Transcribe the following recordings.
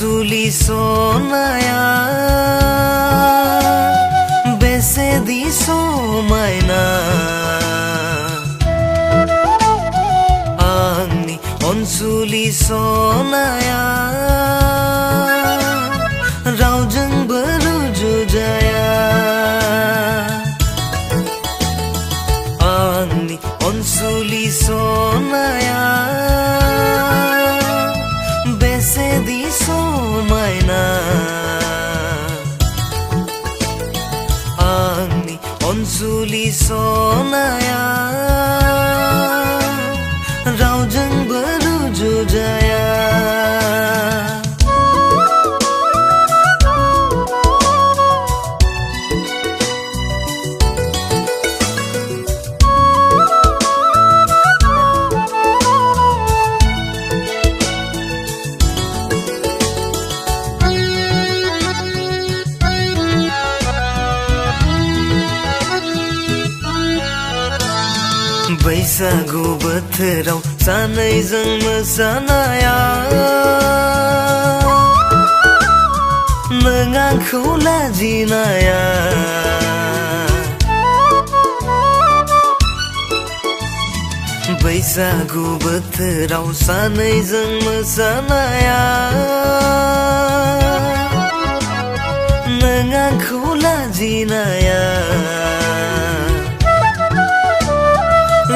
अनसुली सनाया बेसेदि समायना आंनि अनसुली सनाया रावजोंबो रुजुजाया आंनि अनसुली सनाया बेसेदि समायना आंनि अनसुली सनाया रावजोंबो रुजुजाया बैसागु बोथोराव सानैजों मोसानाया नों आंखौ लाजिनाया बैसागु बोथोराव सानैजों मोसानाया नों आंखौ लाजिनाया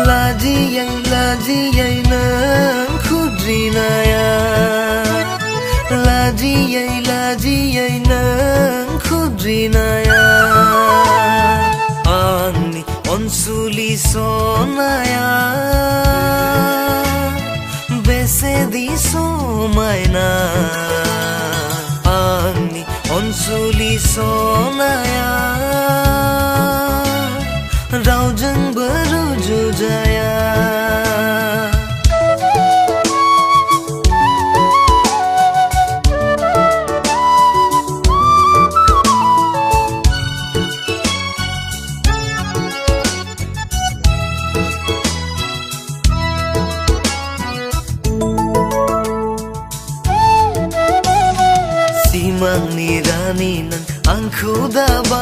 लाजियै लाजियै नों खुद्रिनाया लाजियै लाजियै नों खुद्रिनाया आंनि अनसुली सनाया बेसेदि समायना आंनि अनसुली सनाया रावजोंबो रुजुजाया सिमांनि रानि नों आंखौ दाबाव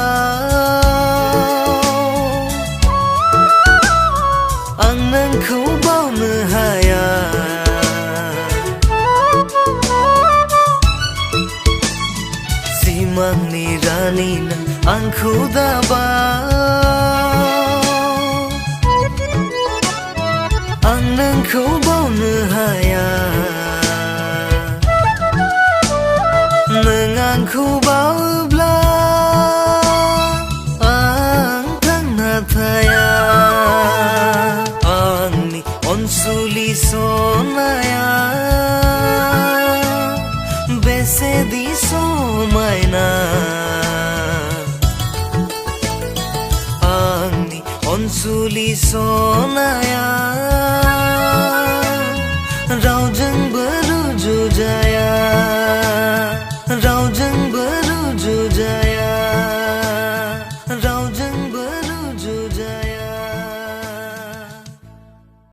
आं नोंखौ बावनो हाया सिमांनि रानि नों आंखौ दाबाव आं नोंखौ बावनो हाया नों आंखौ बावोब्ला आं थांना थाया आंनि अनसुली सनाया बेसेदि समायना आंनि अनसुली सनाया